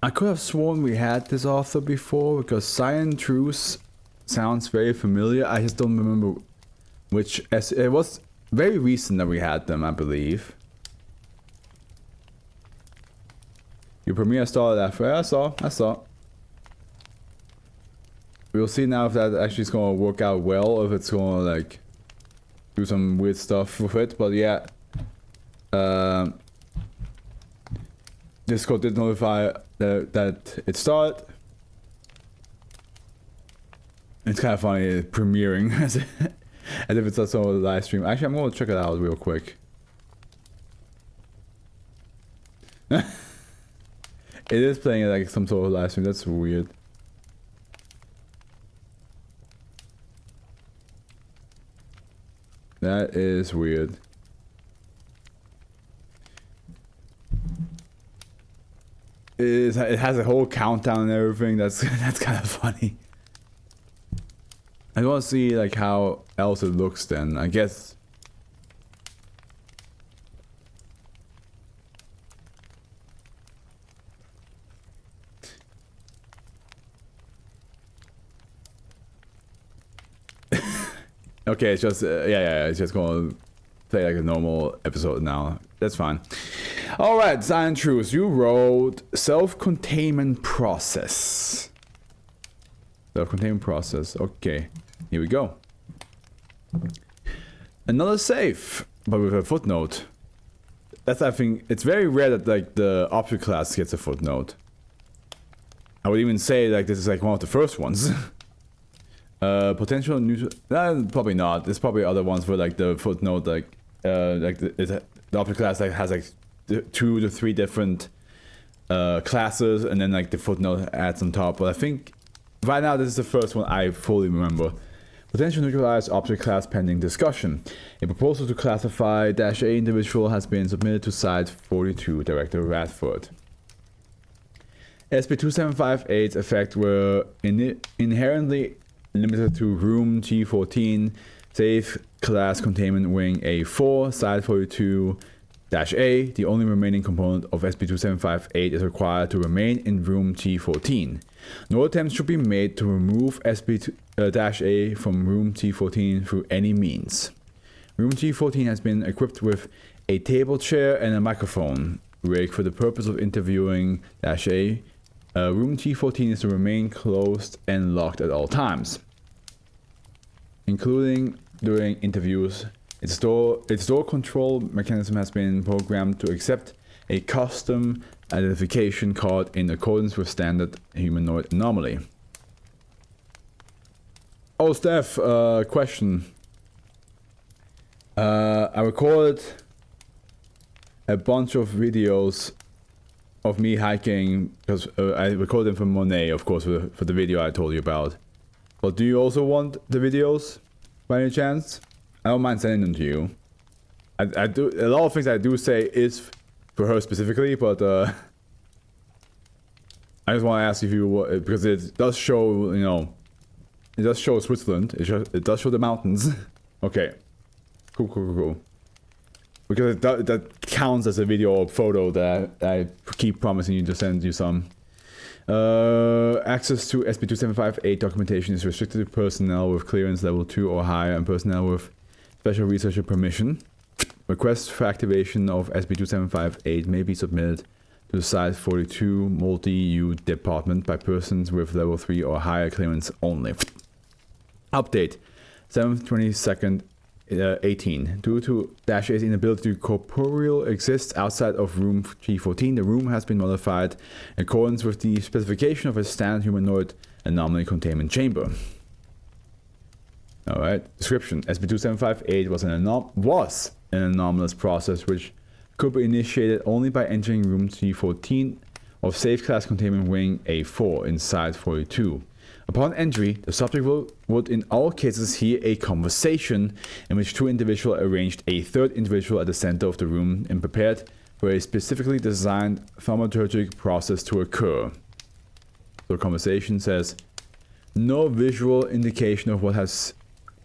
I could have sworn we had this author before because Cyan Truce sounds very familiar. I just don't remember which. It was very recent that we had them, I believe. Your premiere started after. I saw. We'll see now if that actually is gonna work out well, or if it's gonna like do some weird stuff with it. But yeah, Discord did notify that it started. It's kind of funny premiering as if it's a sort of live stream. Actually, I'm gonna check it out real quick. It is playing like some sort of live stream. That's weird. That is weird. It has a whole countdown and everything. That's kind of funny. I want to see like how else it looks then. I guess. Okay, it's just yeah, it's just gonna play like a normal episode now. That's fine. All right, Cyan Truce, you wrote self-containment process. Self-containment process. Okay, here we go. Another save, but with a footnote. That's, I think, it's very rare that like the object class gets a footnote. I would even say like this is like one of the first ones. Potential neutral. Probably not. There's probably other ones where like the footnote the object class like has like 2 to 3 different classes, and then like the footnote adds on top. But I think right now this is the first one I fully remember. Potential neutralized object class pending discussion. A proposal to classify -A individual has been submitted to Site 42, Director Radford. SCP-2758's effects were inherently limited to Room T14, Safe Class Containment Wing A4, Site 42-A. The only remaining component of SCP-2758 is required to remain in Room T14. No attempts should be made to remove SCP-A from Room T14 through any means. Room T14 has been equipped with a table chair and a microphone rig for the purpose of interviewing -A. Room T14 is to remain closed and locked at all times, including during interviews. Its door control mechanism has been programmed to accept a custom identification card in accordance with standard humanoid anomaly. Oh, Steph, question. I recorded a bunch of videos of me hiking, because I recorded them from Monet, of course, for the video I told you about. But do you also want the videos, by any chance? I don't mind sending them to you. I do a lot of things I do say is for her specifically, but I just want to ask if you because it does show, you know, it does show Switzerland. It does show the mountains. Okay, cool. Because that counts as a video or photo that I keep promising you to send you some. Access to SCP-2758 documentation is restricted to personnel with clearance level 2 or higher and personnel with special researcher permission. Requests for activation of SCP-2758 may be submitted to the Site 42 Multi-U Department by persons with level 3 or higher clearance only. Update 7/22/18. 18. Due to -A's inability to corporeal exist outside of Room T14, the room has been modified in accordance with the specification of a standard humanoid anomaly containment chamber. Alright, description. SCP-2758 was an anomalous process which could be initiated only by entering Room T14 of Safe Class Containment Wing A4 in Site 42. Upon entry, the subject would in all cases hear a conversation in which 2 individuals arranged a 3rd individual at the center of the room and prepared for a specifically designed thaumaturgic process to occur. So the conversation says, no visual indication of what has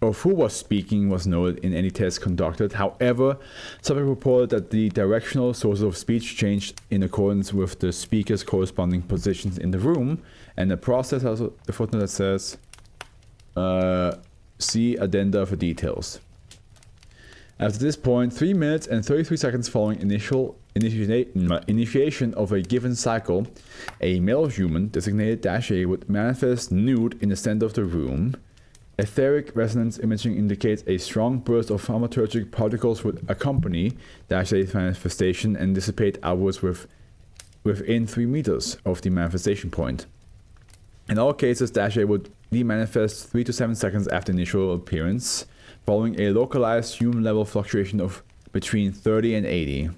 of who was speaking was noted in any test conducted. However, subject reported that the directional sources of speech changed in accordance with the speaker's corresponding positions in the room, and the process has a footnote that says, see addenda for details. After this point, 3 minutes and 33 seconds following initiation of a given cycle, a male human designated -A would manifest nude in the center of the room. Etheric resonance imaging indicates a strong burst of thaumaturgic particles would accompany -A's manifestation and dissipate outwards within 3 meters of the manifestation point. In all cases, -A would demanifest 3 to 7 seconds after initial appearance, following a localized human level fluctuation of between 30 and 80.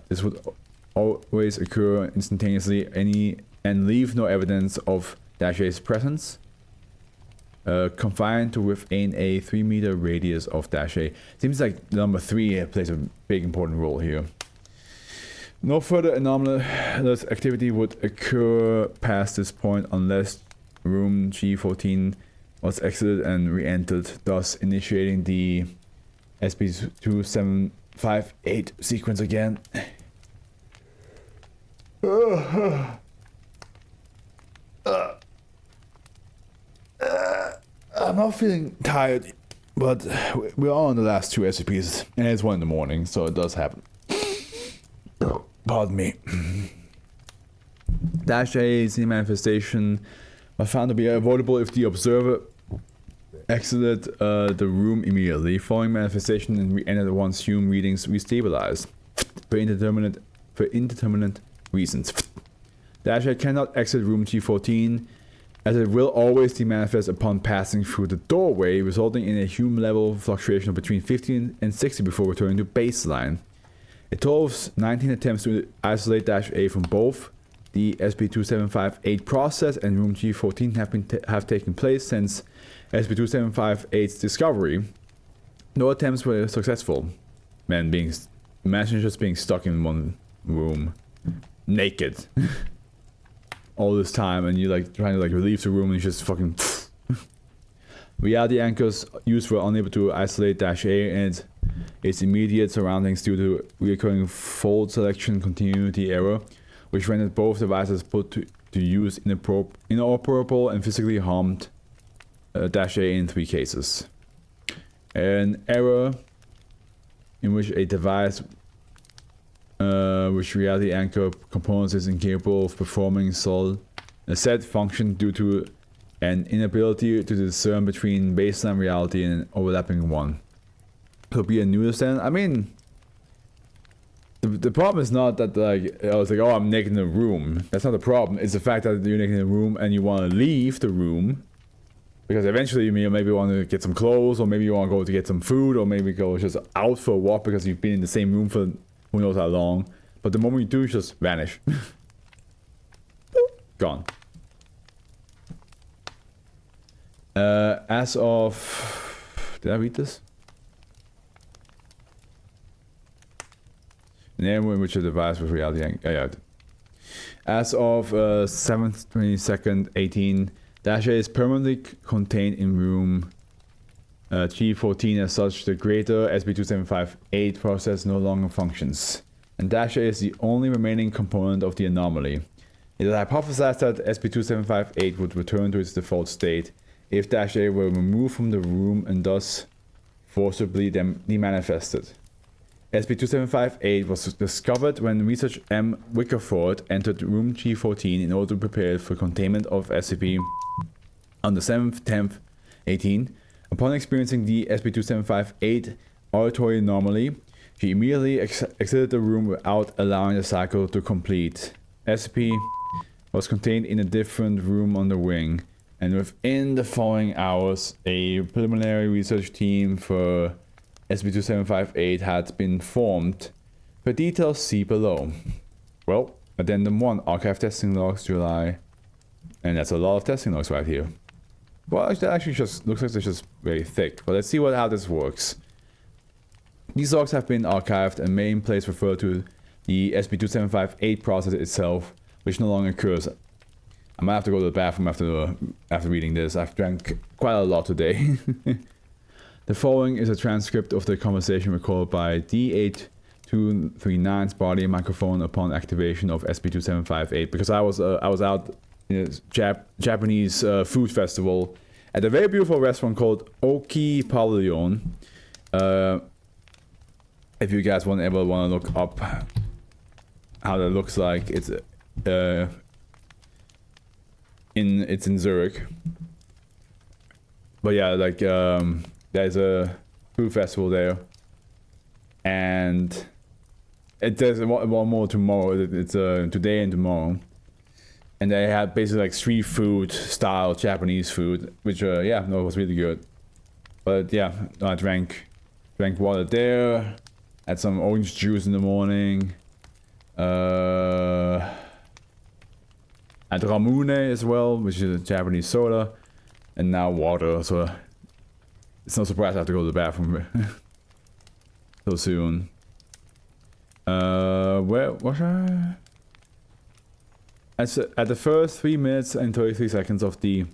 This would always occur instantaneously and leave no evidence of -A's presence. Confined to within a 3-meter radius of -A. Seems like number 3 plays a big important role here. No further anomalous activity would occur past this point unless room G14 was exited and re-entered, thus initiating the SCP-2758 sequence again. I'm not feeling tired, but we're on the last 2 SCPs, and it's 1 in the morning, so it does happen. Pardon me. -A's manifestation was found to be avoidable if the observer exited the room immediately. Following manifestation and re-entered once hume readings restabilized for indeterminate reasons. -A cannot exit room G14 as it will always demanifest upon passing through the doorway, resulting in a hume level fluctuation of between 50 and 60 before returning to baseline. A total of 19 attempts to isolate -A from both the SCP-2758 process and room G14 have taken place since SCP-2758's discovery. No attempts were successful. Imagine just being stuck in one room, naked, all this time, and you're like trying to like relieve the room, and you just fucking. Reality anchors used were unable to isolate -A and its immediate surroundings due to recurring fold selection continuity error, which rendered both devices put to use inoperable and physically harmed -A in 3 cases. An error in which a device which reality anchor components is incapable of performing a set function due to an inability to discern between baseline reality and an overlapping one. Could be a new stand. I mean, the problem is not that like I was like, oh, I'm naked in the room. That's not the problem. It's the fact that you're naked in the room and you want to leave the room because eventually you maybe want to get some clothes, or maybe you want to go to get some food, or maybe go just out for a walk because you've been in the same room for who knows how long. But the moment you do, you just vanish. Gone. As of... Did I read this? Name in which a device with reality... yeah. As of 7th, 22nd, 18, -A is permanently contained in room G14. As such, the greater SCP-2758 process no longer functions, and -A is the only remaining component of the anomaly. It is hypothesized that SCP-2758 would return to its default state if -A were removed from the room and thus forcibly demanifested. SCP-2758 was discovered when Research M. Wickerford entered room G14 in order to prepare for containment of SCP on the 7th, 10th, 18. Upon experiencing the SCP-2758 auditory anomaly, she immediately exited the room without allowing the cycle to complete. SCP was contained in a different room on the wing, and within the following hours, a preliminary research team for SCP-2758 had been formed. For details, see below. Well, Addendum 1, Archive Testing Logs, July. And that's a lot of testing logs right here. Well, it actually just looks like they're just very thick. But let's see how this works. These logs have been archived and may in place refer to the SCP-2758 process itself, which no longer occurs. I might have to go to the bathroom after reading this. I've drank quite a lot today. The following is a transcript of the conversation recorded by D8239's body microphone upon activation of SCP-2758. Because I was out in a Japanese food festival at a very beautiful restaurant called Oki Pavilion. If you guys ever want to look up how that looks like, it's in Zurich. But yeah, like there's a food festival there, and there's one more tomorrow. It's today and tomorrow, and they had basically like street food style Japanese food, which yeah, no, it was really good. But yeah, I drank water there, had some orange juice in the morning, had ramune as well, which is a Japanese soda, and now water. So it's no surprise I have to go to the bathroom so soon. Where was I? At the first 3 minutes and 33 seconds of the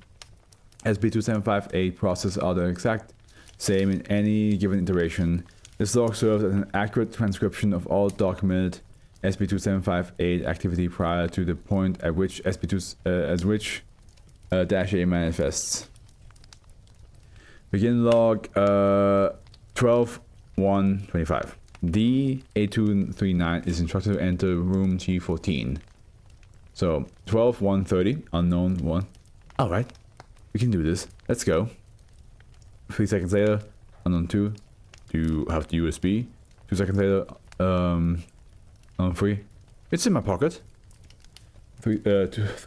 SCP-2758 process are the exact same in any given iteration. This log serves as an accurate transcription of all documented SCP-2758 activity prior to the point at which -A manifests. Begin log 12-1-25. D8239 is instructed to enter room G14. So 12-1-30, unknown 1. Alright, we can do this. Let's go. 3 seconds later, unknown 2. Do you have the USB? 2 seconds later, unknown 3. It's in my pocket. 3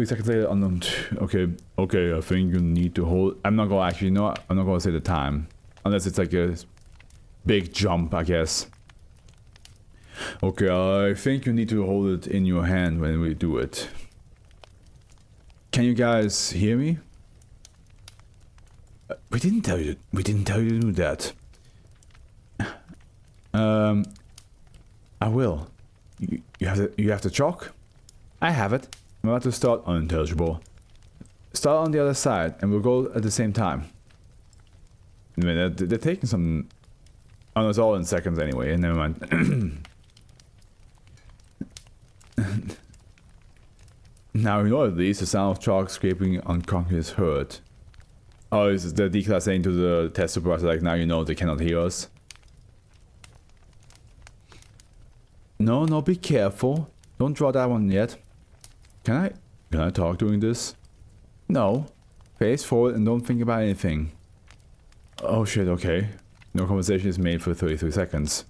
seconds later, unknown 2. Okay, I think you need to hold. I'm not gonna actually, no, I'm not gonna say the time. Unless it's like a big jump, I guess. Okay, I think you need to hold it in your hand when we do it. Can you guys hear me? We didn't tell you to do that. I will. You have the chalk? I have it. I'm about to start unintelligible. Start on the other side and we'll go at the same time. I mean, they're taking some... Oh no, it's all in seconds anyway, never mind. Now you know at least the sound of chalk scraping on concrete is heard. Oh, is the D-class saying to the test supervisor like, now you know they cannot hear us? No, be careful. Don't draw that one yet. Can I talk during this? No. Face forward and don't think about anything. Oh shit, okay. No conversation is made for 33 seconds.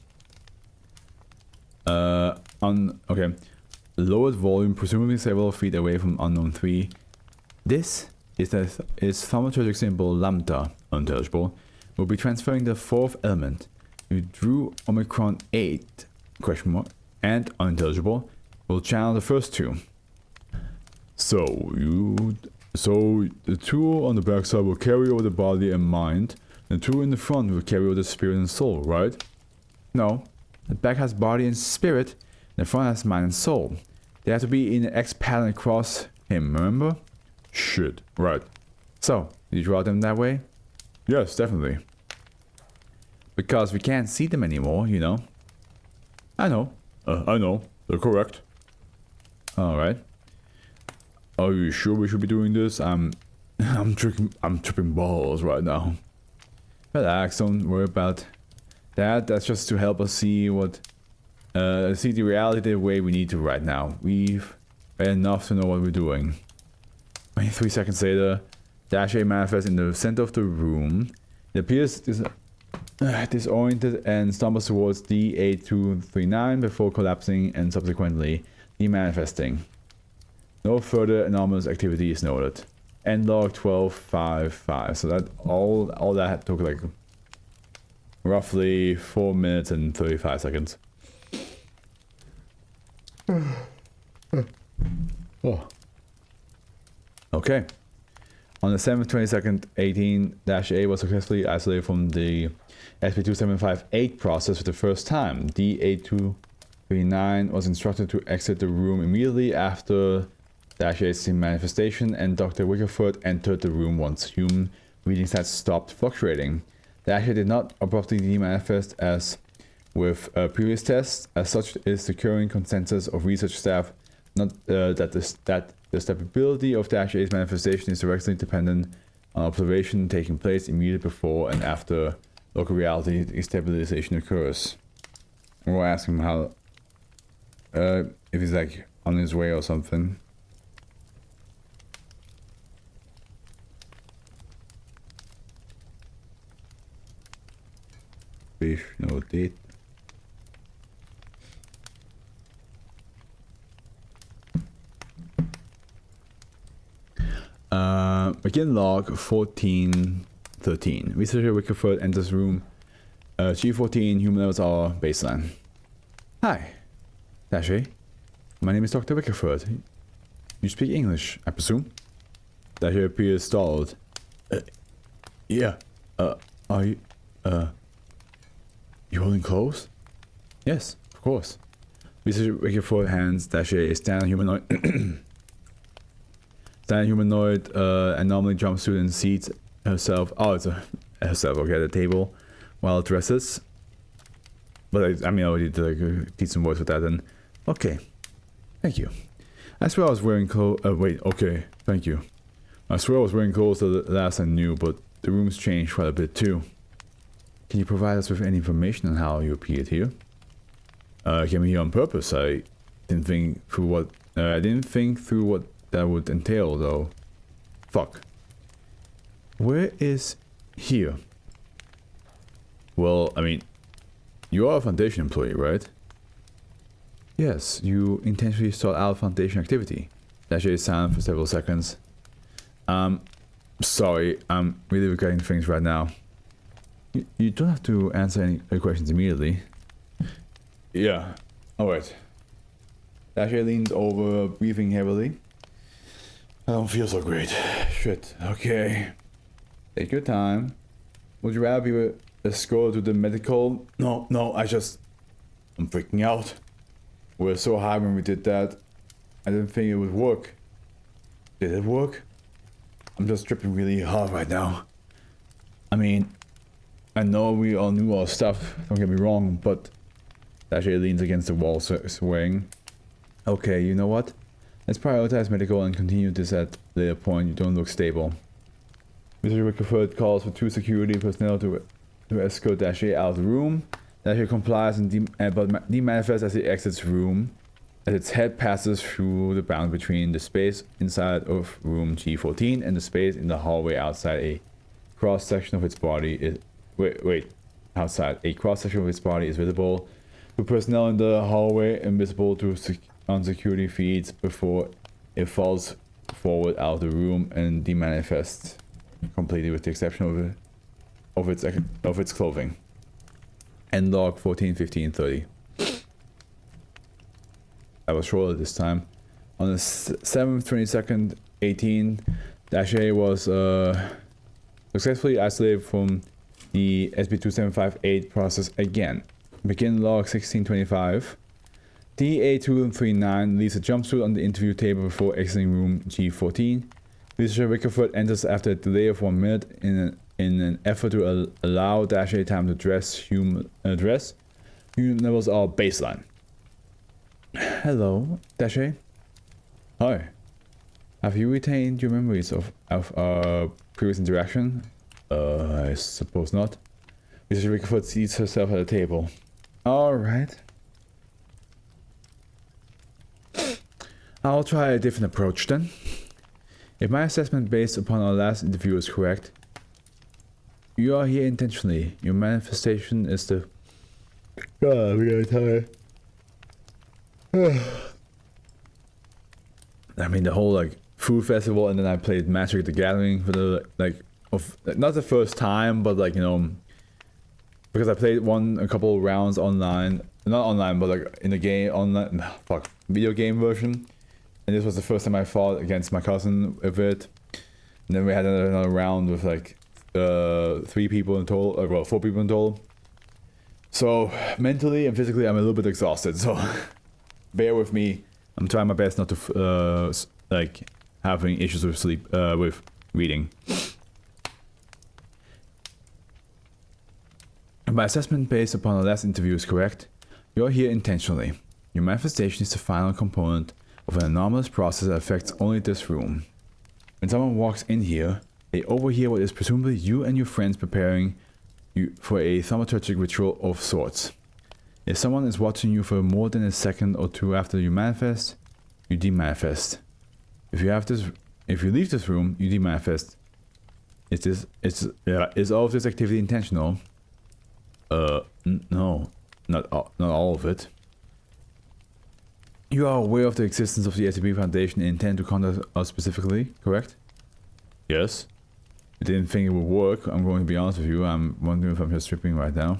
Okay. Lowered volume, presumably several feet away from unknown 3. This is thaumaturgic symbol lambda, unintelligible, will be transferring the fourth element. You drew Omicron 8, question mark, and unintelligible, will channel the first two. So the two on the backside will carry over the body and mind, and the two in the front will carry over the spirit and soul, right? No, the back has body and spirit, and the front has mind and soul. They have to be in the X pattern across him, remember? Shit, right. So, did you draw them that way? Yes, definitely. Because we can't see them anymore, you know. I know. They're correct. Alright. Are you sure we should be doing this? I'm tripping balls right now. Relax, don't worry about that. That's just to help us see see the reality the way we need to right now. We've read enough to know what we're doing. 23 seconds later, -A manifests in the center of the room. It appears disoriented and stumbles towards D8239 before collapsing and subsequently demanifesting. No further anomalous activity is noted. End log 1255. So that all that took like roughly 4 minutes and 35 seconds. Oh. Okay. On the 7th, 22nd, 18-A was successfully isolated from the SCP-2758 process for the first time. D8239 was instructed to exit the room immediately after Dash-A's manifestation, and Dr. Wickerfoot entered the room once human readings had stopped fluctuating. Dash-A did not abruptly demanifest as with previous tests. As such, it is the current consensus of research staff not that the stability of Dash-A's manifestation is directly dependent on observation taking place immediately before and after local reality destabilization occurs. We'll ask him how, if he's like on his way or something. Fish, no date. Begin log 1413. Researcher Wickerfoot enters room G14. Human levels are baseline. Hi, Dash-A. My name is Dr. Wickerfoot. You speak English, I presume? Dash-A appears stalled. Yeah. Are you, you holding clothes? Yes, of course. Researcher Wickerfoot hands Dash-A a standard humanoid anomaly jumpsuit and seats herself. Oh, it's herself, okay, at the table while it dresses. But I mean, I already did like a decent voice with that then. Okay, thank you. I swear I was wearing clothes. Wait, okay, thank you. I swear I was wearing clothes the last I knew, but the room's changed quite a bit too. Can you provide us with any information on how you appeared here? I came here on purpose. I didn't think through what that would entail, though. Fuck. Where is here? Well, I mean, you are a Foundation employee, right? Yes, you intentionally sought out Foundation activity. Dash-A is silent for several seconds. Sorry, I'm really regretting things right now. You don't have to answer any questions immediately. Yeah, alright. Dash-A leans over, breathing heavily. I don't feel so great. Shit, okay. Take your time. Would you rather be escorted to the medical? No, I'm freaking out. We were so high when we did that. I didn't think it would work. Did it work? I'm just tripping really hard right now. I mean, I know we all knew our stuff, don't get me wrong, but Dash-A leans against the wall, swaying. Okay, you know what? Let's prioritize medical and continue this at a later point. You don't look stable. Mr. Wickerfoot calls for 2 security personnel to escort Dash-A out of the room. Dash-A complies and demanifests as he exits the room, as its head passes through the boundary between the space inside of room G14 and the space in the hallway outside. A cross-section of its body is... outside. A cross-section of its body is visible to personnel in the hallway, invisible to on security feeds before it falls forward out of the room and demanifests completely, with the exception of its clothing. End log 14:15:30. I was shorter this time. On the 7th, 22nd, 18, Dash-A was successfully isolated from the SB2758 process again. Begin log 1625. DA239 leaves a jumpsuit on the interview table before exiting room G14. Researcher Wickerfoot enters after a delay of 1 minute in an effort to allow Dash-A time to dress. Human levels are baseline. Hello, Dash-A. Hi. Have you retained your memories of our previous interaction? I suppose not. Researcher Wickerfoot seats herself at a table. Alright. I'll try a different approach then. If my assessment based upon our last interview is correct, you are here intentionally. Your manifestation is the... God, we gotta tire. I mean, the whole like food festival, and then I played Magic the Gathering for the not the first time, but like, you know, because I played a couple rounds online, not online, but like in the game online, video game version. And this was the first time I fought against my cousin with it. And then we had another round with like 3 people in total, or well, 4 people in total. So mentally and physically, I'm a little bit exhausted. So bear with me. I'm trying my best not to like having issues with sleep, with reading. My assessment based upon the last interview is correct. You're here intentionally. Your manifestation is the final component of an anomalous process that affects only this room. When someone walks in here, they overhear what is presumably you and your friends preparing you for a thaumaturgic ritual of sorts. If someone is watching you for more than a second or two after you manifest, you demanifest. If you leave this room, you demanifest. Is all of this activity intentional? No, not all of it. You are aware of the existence of the SCP Foundation and intend to contact us specifically, correct? Yes. I didn't think it would work, I'm going to be honest with you. I'm wondering if I'm just tripping right now.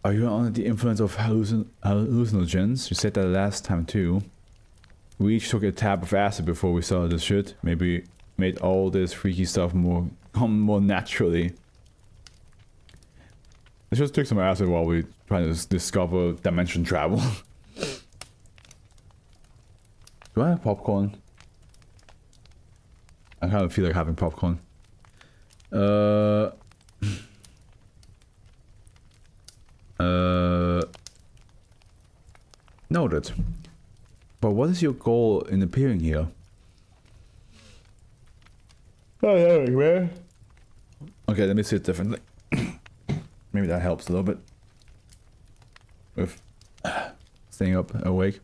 Are you under the influence of hallucinogens? You said that last time too. We each took a tab of acid before we saw this shit. Maybe made all this freaky stuff come more naturally. Let's just take some acid while we try to discover dimension travel. Do I have popcorn? I kind of feel like having popcorn. Noted. But what is your goal in appearing here? Oh, yeah, man. Okay, let me see it differently. Maybe that helps a little bit with staying up awake.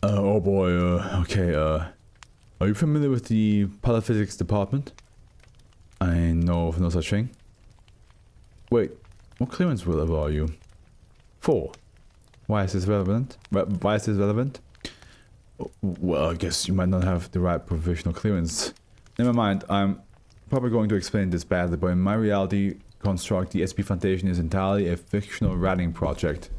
Oh boy, okay, are you familiar with the Polyphysics department? I know of no such thing. Wait, what clearance level are you? 4. Why is this relevant? Why is this relevant? Well, I guess you might not have the right provisional clearance. Never mind, I'm probably going to explain this badly, but in my reality construct, the SCP Foundation is entirely a fictional writing project.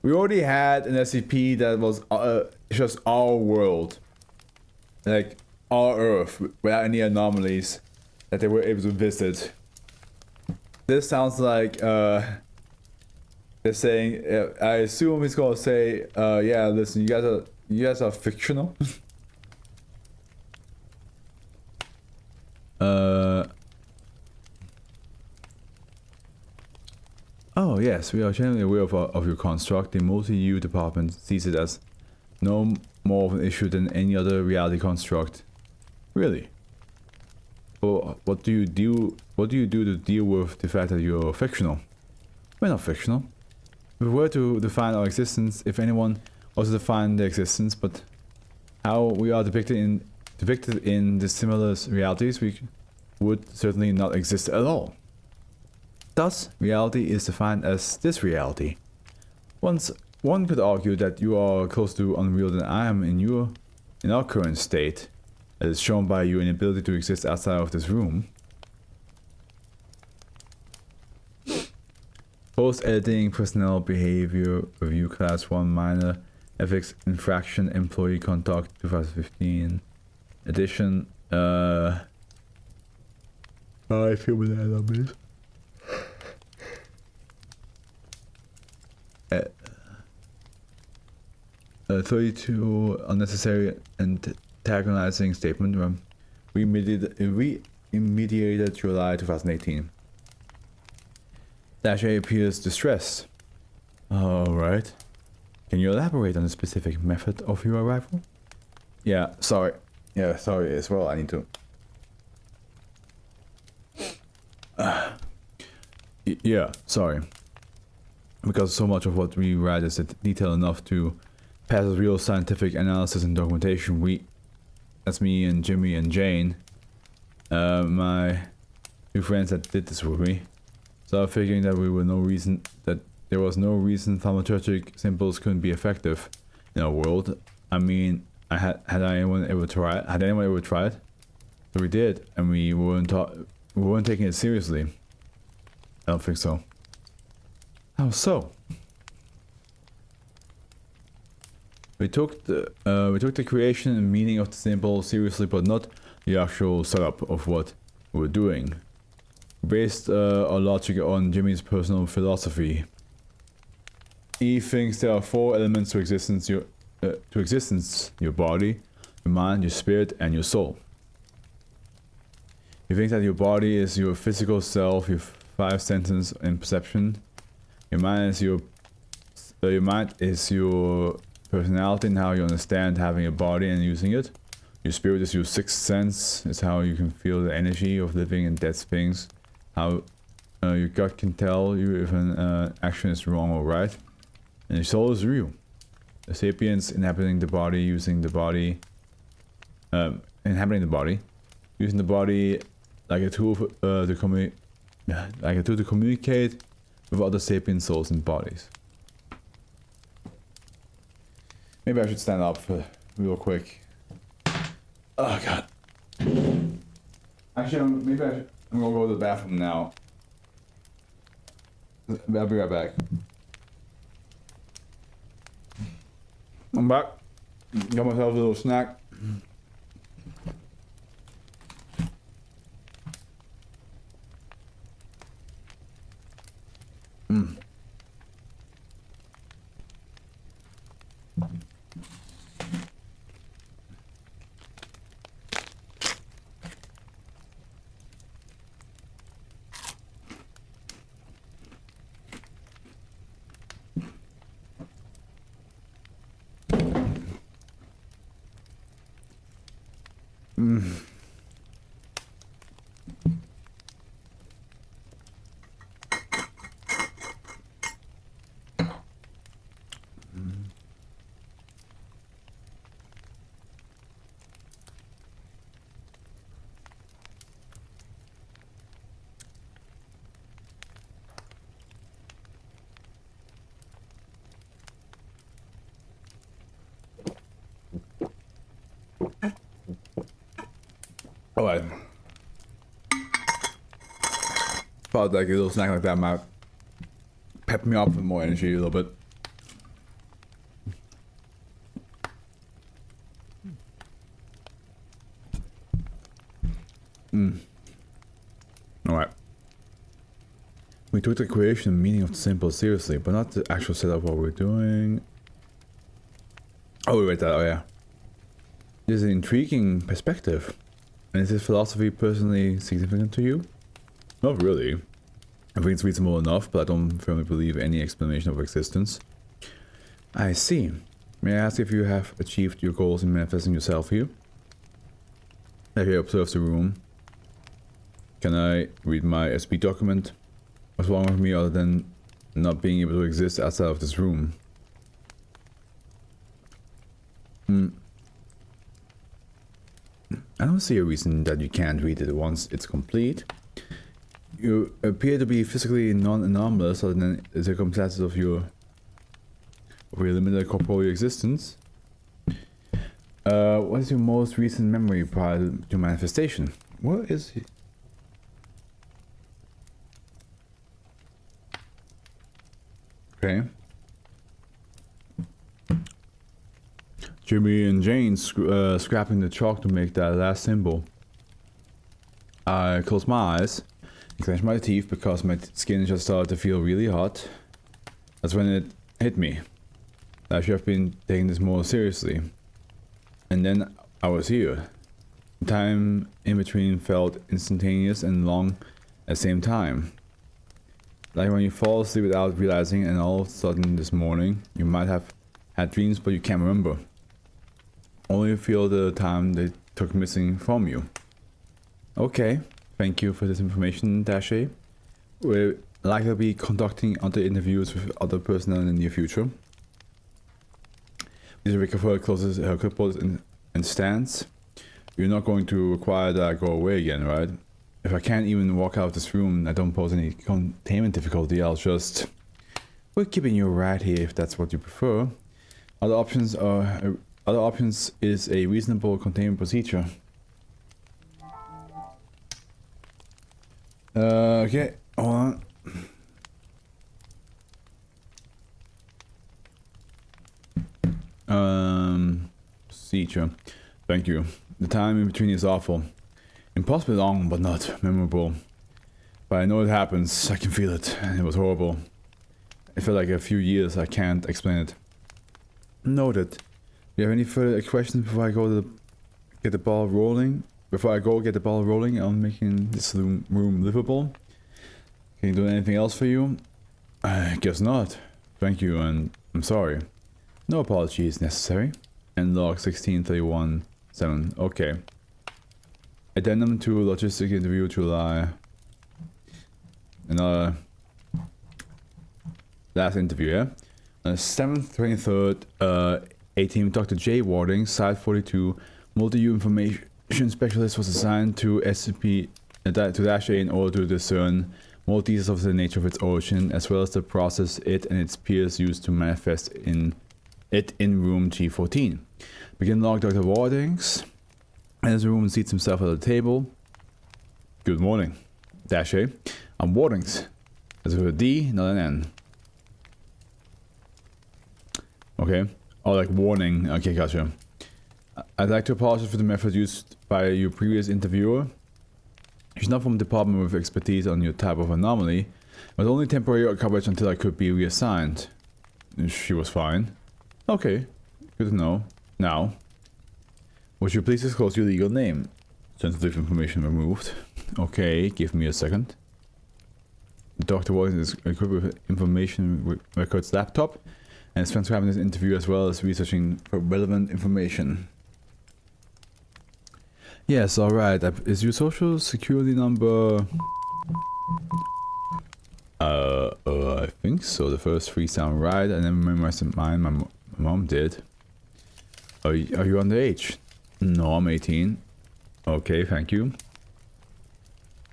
We already had an SCP that was just our world. Like, our Earth, without any anomalies that they were able to visit. This sounds like, they're saying, I assume he's gonna say, yeah, listen, you guys are fictional. Oh yes, we are generally aware of your construct. The multi-U department sees it as no more of an issue than any other reality construct. Really? Well, what do you do to deal with the fact that you're fictional? We're not fictional. If we were to define our existence, if anyone also defined their existence, but how we are depicted in dissimilar realities, we would certainly not exist at all. Thus, reality is defined as this reality. One could argue that you are close to unreal than I am in our current state, as is shown by your inability to exist outside of this room. Post-editing personnel behavior review class 1 minor ethics infraction employee conduct 2015 edition. I feel with that on this. 32 unnecessary antagonizing statement. Remediated July 2018. Dash A appears distressed. Alright. Can you elaborate on the specific method of your arrival? Yeah, sorry. Yeah, sorry as well. I need to. Yeah, sorry. Because so much of what we write is detailed enough to pass real scientific analysis and documentation. That's me and Jimmy and Jane, my two friends that did this with me. So figuring that there was no reason thaumaturgic symbols couldn't be effective in our world. I mean, had anyone ever tried it? So we did, and we weren't taking it seriously. I don't think so. How so? We took the creation and meaning of the symbol seriously, but not the actual setup of what we were doing. We based our logic on Jimmy's personal philosophy. He thinks there are 4 elements to existence: your body, your mind, your spirit, and your soul. He thinks that your body is your physical self, your 5 senses and perception. Your mind is your personality and how you understand having a body and using it. Your spirit is your 6th sense. It's how you can feel the energy of living and dead things. How your gut can tell you if an action is wrong or right. And your soul is real. The sapiens inhabiting the body, using the body, using the body like a tool to communicate with other sapient souls and bodies. Maybe I should stand up real quick. Oh god. Actually, I'm gonna go to the bathroom now. I'll be right back. I'm back. Got myself a little snack. Alright. Thought like a little snack like that might pep me up with more energy a little bit. Alright. We took the creation and meaning of the symbol seriously, but not the actual setup of what we're doing. Oh, we read that, oh yeah. This is an intriguing perspective. And is this philosophy personally significant to you? Not really. I think it's reasonable enough, but I don't firmly believe any explanation of existence. I see. May I ask if you have achieved your goals in manifesting yourself here? Have you observed the room? Can I read my SCP document? What's wrong with me other than not being able to exist outside of this room? I don't see a reason that you can't read it once it's complete. You appear to be physically non-anomalous other than the circumstances of your limited corporeal existence. What is your most recent memory prior to manifestation? What is it? Okay. Jimmy and Jane scrapping the chalk to make that last symbol. I closed my eyes and clenched my teeth because my skin just started to feel really hot. That's when it hit me. I should have been taking this more seriously. And then I was here. The time in between felt instantaneous and long at the same time. Like when you fall asleep without realizing, and all of a sudden this morning you might have had dreams but you can't remember. Only feel the time they took missing from you. Okay, thank you for this information, Dash-A. We'll likely be conducting other interviews with other personnel in the near future. Mr. Rickerford closes her clipboard and stands. You're not going to require that I go away again, right? If I can't even walk out of this room, I don't pose any containment difficulty, I'll just... We're keeping you right here if that's what you prefer. Other options is a reasonable containment procedure. Okay, hold on. Procedure. Thank you. The time in between is awful. Impossibly long, but not memorable. But I know it happens. I can feel it, and it was horrible. it felt like a few years. I can't explain it. Noted. Do you have any further questions before I go to get the ball rolling? Before I go get the ball rolling on making this room livable? Can you do anything else for you? I guess not. Thank you, and I'm sorry. No apology is necessary. And log 1631-7. Okay. Addendum to logistic interview July. Another last interview, yeah? 7th, 23rd, 18, Dr. J. Warding, Site 42, Multi-U Information Specialist was assigned to SCP to -A in order to discern more details of the nature of its origin, as well as the process it and its peers used to manifest in room G14. Begin log Dr. Wardings. Enters the room and seats himself at the table. Good morning. -A. I'm Wardings. As with a D, not an N. Okay. Oh, like warning. Okay, gotcha. I'd like to apologize for the method used by your previous interviewer. She's not from the department with expertise on your type of anomaly, but only temporary coverage until I could be reassigned. She was fine. Okay, good to know. Now, would you please disclose your legal name? Sensitive information removed. Okay, give me a second. Dr. Warding is equipped with information records laptop and is transcribing this interview as well as researching for relevant information. Yes, alright. Is your social security number... I think so. The first three sound right. I never memorized mine. My mom did. Are you underage? No, I'm 18. Okay, thank you.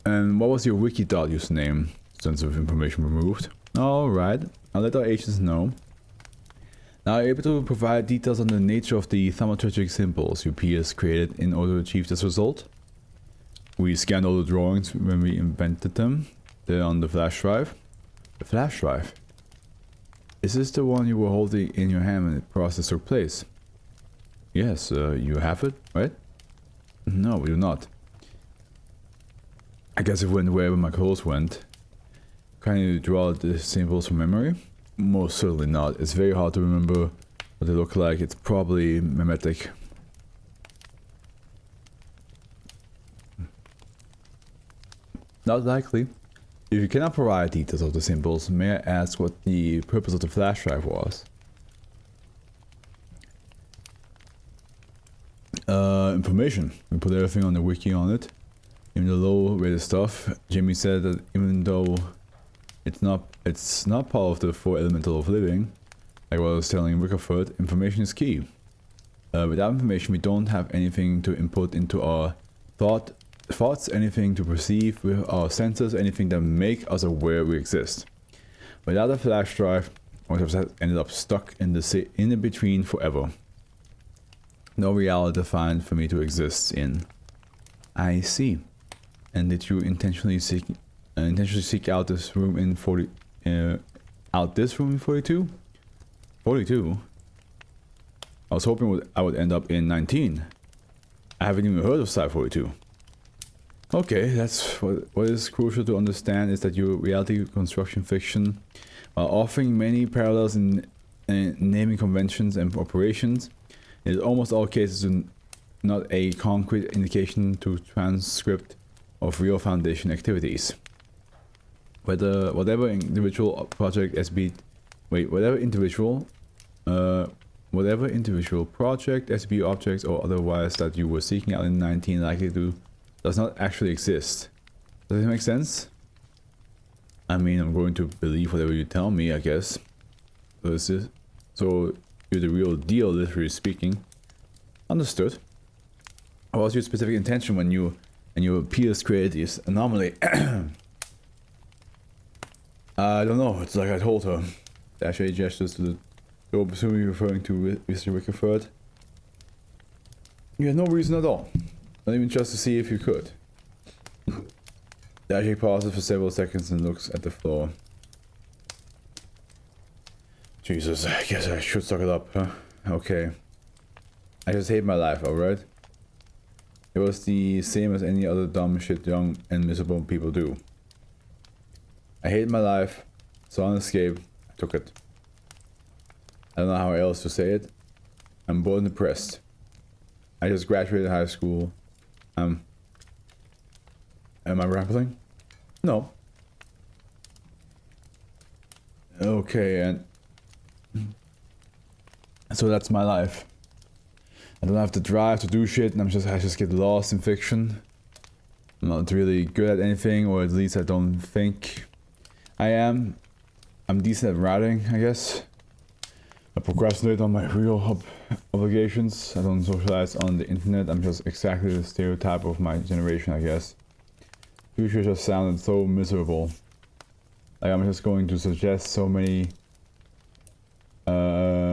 And what was your Wikidot username? Sensitive information removed. Alright. I'll let our agents know. Now, are you able to provide details on the nature of the thaumaturgic symbols your peers created in order to achieve this result? We scanned all the drawings when we invented them. They're on the flash drive. The flash drive? Is this the one you were holding in your hand when the process took place? Yes, you have it, right? No, we do not. I guess it went wherever my clothes went. Can you draw the symbols from memory? Most certainly not. It's very hard to remember what they look like. It's probably mimetic. Not likely. If you cannot provide details of the symbols, may I ask what the purpose of the flash drive was? Information. We put everything on the wiki on it. Even the low-rated stuff. Jimmy said that even though it's not part of the four elemental of living, like what I was telling Rickerford, information is key. Without information, we don't have anything to input into our thoughts, anything to perceive with our senses, anything that make us aware we exist. Without a flash drive, I would have ended up stuck in the between forever. No reality defined for me to exist in. I see. And did you intentionally seek out this room in 42? 42? I was hoping I would end up in 19. I haven't even heard of Site 42. Okay, that's what is crucial to understand is that your reality construction fiction, while offering many parallels in naming conventions and operations, in almost all cases not a concrete indication to transcript of real Foundation activities. Whatever individual project SB, whatever individual project, SB objects or otherwise that you were seeking out in 19 likely to does not actually exist. Does it make sense? I mean, I'm going to believe whatever you tell me, I guess. So you're the real deal, literally speaking. Understood. What was your specific intention when you and your peers created this anomaly? I don't know. It's like I told her. -A gestures to the door, presumably referring to Mr. Rickerford. You had no reason at all. Not even just to see if you could. -A pauses for several seconds and looks at the floor. Jesus, I guess I should suck it up, huh? Okay. I just hate my life, alright? It was the same as any other dumb shit young and miserable people do. I hate my life, saw an escape, took it. I don't know how else to say it. I'm bored and depressed. I just graduated high school. Am I rambling? No. Okay, and so that's my life. I don't have to drive to do shit, and I just get lost in fiction. I'm not really good at anything, or at least I don't think I am. I'm decent at writing, I guess. I procrastinate on my real obligations. I don't socialize on the internet. I'm just exactly the stereotype of my generation, I guess. Future just sounded so miserable. Like I'm just going to suggest so many sorry.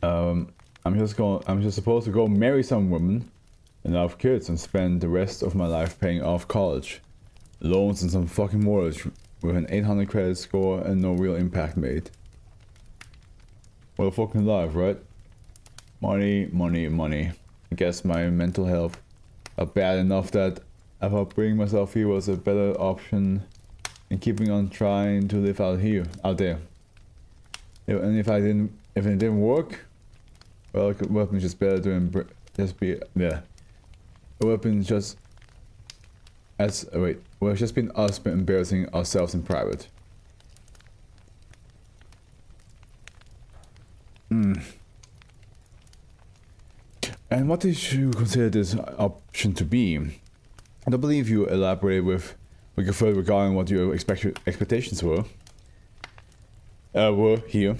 I'm just supposed to go marry some woman and have kids and spend the rest of my life paying off college, loans and some fucking mortgage with an 800 credit score and no real impact made. What a fucking life, right? Money, money, money. I guess my mental health are bad enough that bringing myself here was a better option than keeping on trying to live out there. And if it didn't work, well, it would have been just better to it would have been just been us embarrassing ourselves in private. And what did you consider this option to be? I don't believe you elaborated with your further regarding what your expectations were here.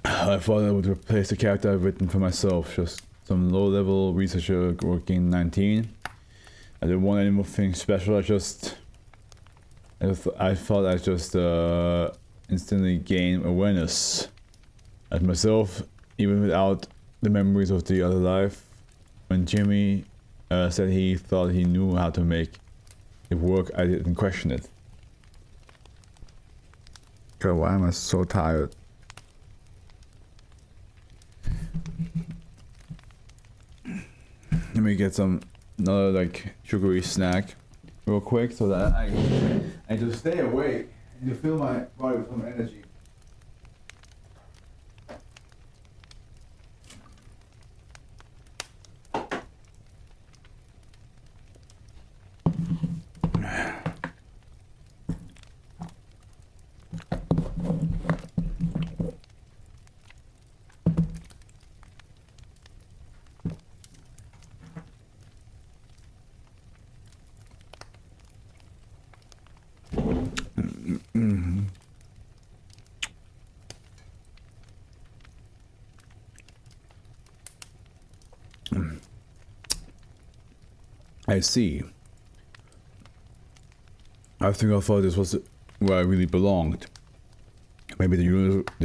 I thought I would replace the character I've written for myself, just some low-level researcher working 19. I didn't want any more things special. I thought I just instantly gain awareness at myself, even without the memories of the other life. When Jimmy said he thought he knew how to make it work, I didn't question it. God, why am I so tired? Let me get another like sugary snack real quick so that I just stay awake and to fill my body with some energy. I see. I thought this was where I really belonged. Maybe the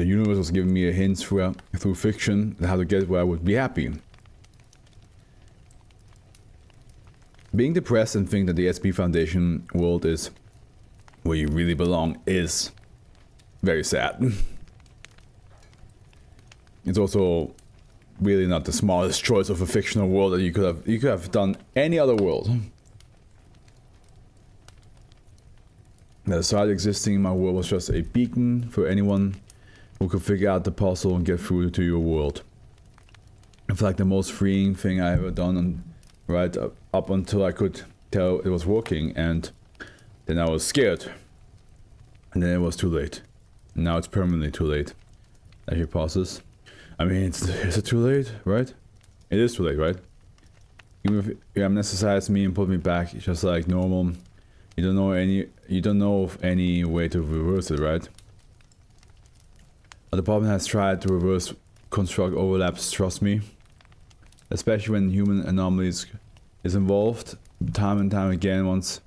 universe was giving me a hint through fiction on how to get where I would be happy. Being depressed and thinking that the SCP Foundation world is where you really belong is very sad. It's also really not the smartest choice of a fictional world that you could have done any other world. The site existing in my world was just a beacon for anyone who could figure out the puzzle and get through to your world. I feel like the most freeing thing I ever done, right up until I could tell it was working, and then I was scared. And then it was too late. And now it's permanently too late. As you pauses. I mean, is it too late, right? It is too late, right? Even if you amnesticize me and put me back just like normal, you don't know of any way to reverse it, right? The department has tried to reverse construct overlaps, trust me. Especially when human anomalies is involved, time and time again. Once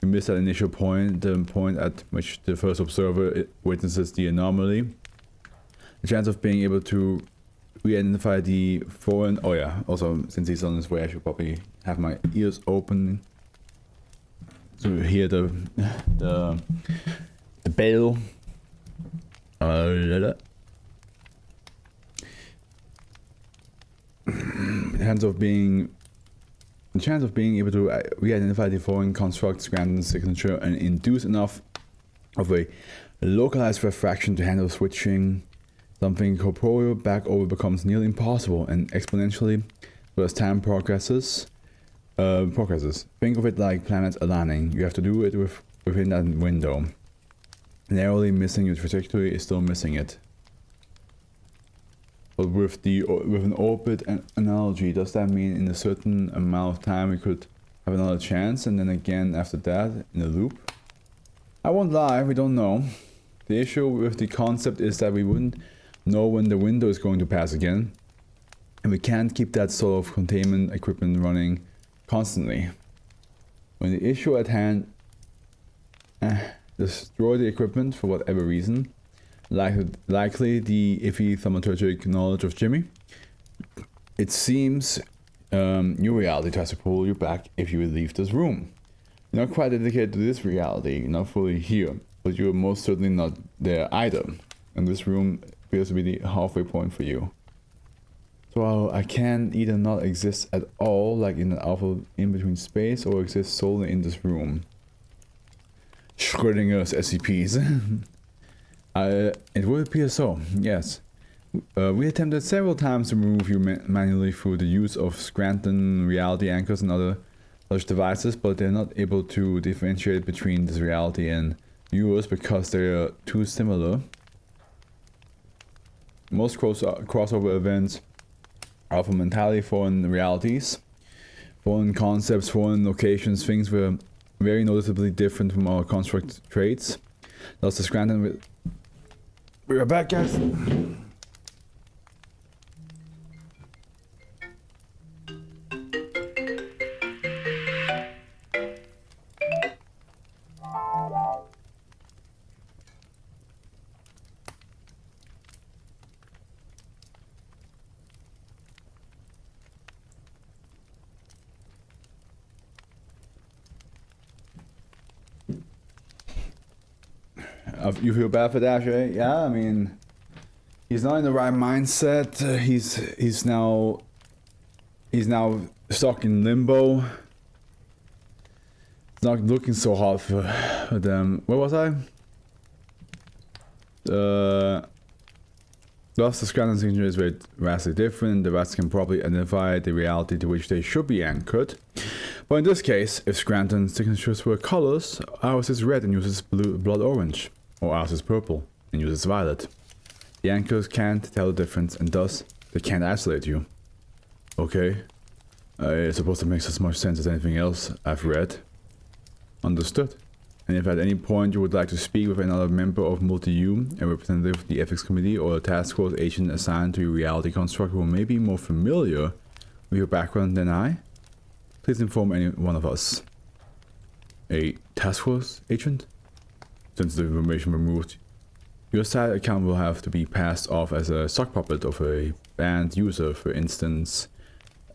you miss that initial point, the point at which the first observer witnesses the anomaly, the chance of being able to re-identify the foreign... Oh yeah, also since he's on his way, I should probably have my ears open to hear the bell. The chance of being The chance of being able to re-identify the foreign construct, Scranton's signature, and induce enough of a localized refraction to handle switching something corporeal back over becomes nearly impossible, and exponentially as time progresses. Think of it like planets aligning. You have to do it within that window. Narrowly missing your trajectory is still missing it. But with an orbit analogy, does that mean in a certain amount of time we could have another chance, and then again after that in a loop? I won't lie, we don't know. The issue with the concept is that we wouldn't know when the window is going to pass again, and we can't keep that sort of containment equipment running constantly. When the issue at hand destroy the equipment for whatever reason, likely the iffy thaumaturgic knowledge of Jimmy, it seems your reality tries to pull you back if you leave this room. You're not quite dedicated to this reality, you're not fully here, but you're most certainly not there either. And this room appears to be the halfway point for you. So I can either not exist at all, like in an alpha in-between space, or exist solely in this room. Schrodinger's SCPs. It would appear so, yes. We attempted several times to remove you manually through the use of Scranton reality anchors and other such devices, but they're not able to differentiate between this reality and yours because they're too similar. Most crossover events are from entirely foreign realities, foreign concepts, foreign locations, things were very noticeably different from our construct traits. Thus the Scranton... We're back, guys! You feel bad for Dash, eh? Yeah, I mean, he's not in the right mindset. He's now stuck in limbo. It's not looking so hard for them. Where was I? Thus, the Scranton signature is very vastly different. The rest can probably identify the reality to which they should be anchored. But in this case, if Scranton's signatures were colors, ours is red and uses blood orange. Or ours is purple and uses violet. The anchors can't tell the difference, and thus they can't isolate you. Okay. I suppose that makes as much sense as anything else I've read. Understood. And if at any point you would like to speak with another member of Multi-U, a representative of the Ethics Committee, or a task force agent assigned to your reality construct who may be more familiar with your background than I, please inform any one of us. A task force agent? Sensitive information removed. Your side account will have to be passed off as a sock puppet of a banned user, for instance,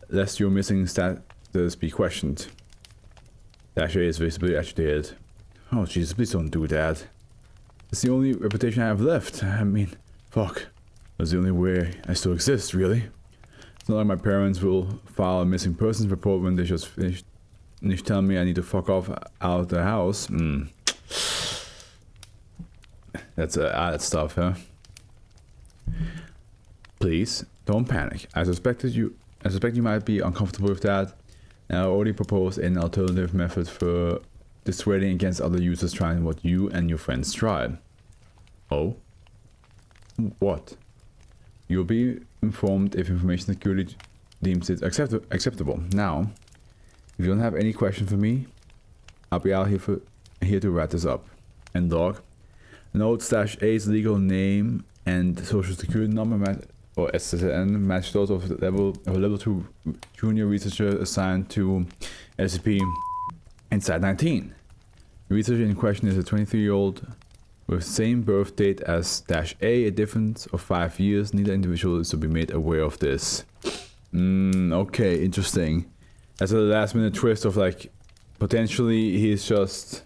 lest your missing status be questioned. Dash A is visibly agitated. Oh Jesus, please don't do that. It's the only reputation I have left. I mean, fuck. That's the only way I still exist, really. It's not like my parents will file a missing persons report when they just finished telling me I need to fuck off out of the house. That's added stuff, huh? Please, don't panic. I suspect you might be uncomfortable with that, and I already proposed an alternative method for dissuading against other users trying what you and your friends tried. Oh? What? You'll be informed if information security deems it acceptable. Now, if you don't have any question for me, I'll be out here to wrap this up. And log. Note /A's legal name and social security number or SSN match those of a level 2 junior researcher assigned to SCP inside 19. The researcher in question is a 23-year-old with same birth date as -A difference of 5 years. Neither individual is to be made aware of this. Okay, interesting. That's a last minute twist of like, potentially he's just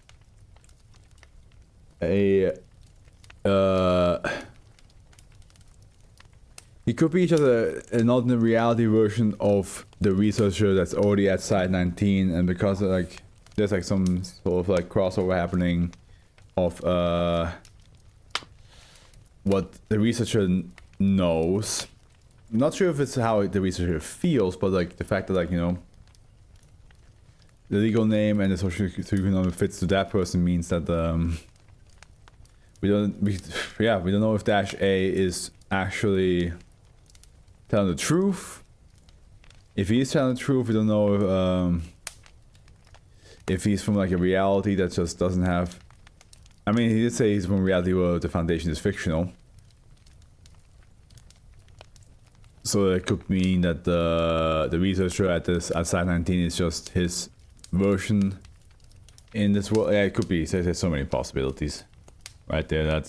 He could be just an alternate reality version of the researcher that's already at Site 19, and because like there's like some sort of like crossover happening of what the researcher knows. I'm not sure if it's how the researcher feels, but like the fact that like, you know, the legal name and the social security number fits to that person means that we don't know if Dash A is actually telling the truth. If he's telling the truth, we don't know if he's from like a reality that just doesn't have. I mean, he did say he's from a reality where the Foundation is fictional. So it could mean that the researcher at Site 19 is just his version in this world. Yeah, it could be. There's so many possibilities right there.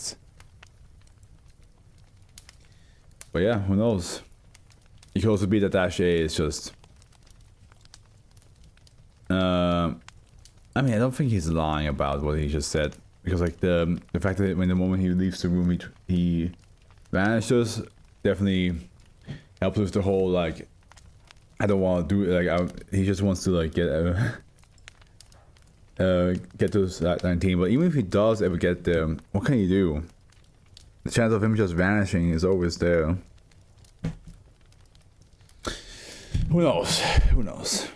But yeah, who knows? It could also be that Dash A is just. I mean, I don't think he's lying about what he just said, because like the fact that when the moment he leaves the room he vanishes definitely helps with the whole like I don't want to do it. Like he just wants to like get to Site 19. But even if he does ever get there, what can he do? The chance of him just vanishing is always there. Who knows? Who knows?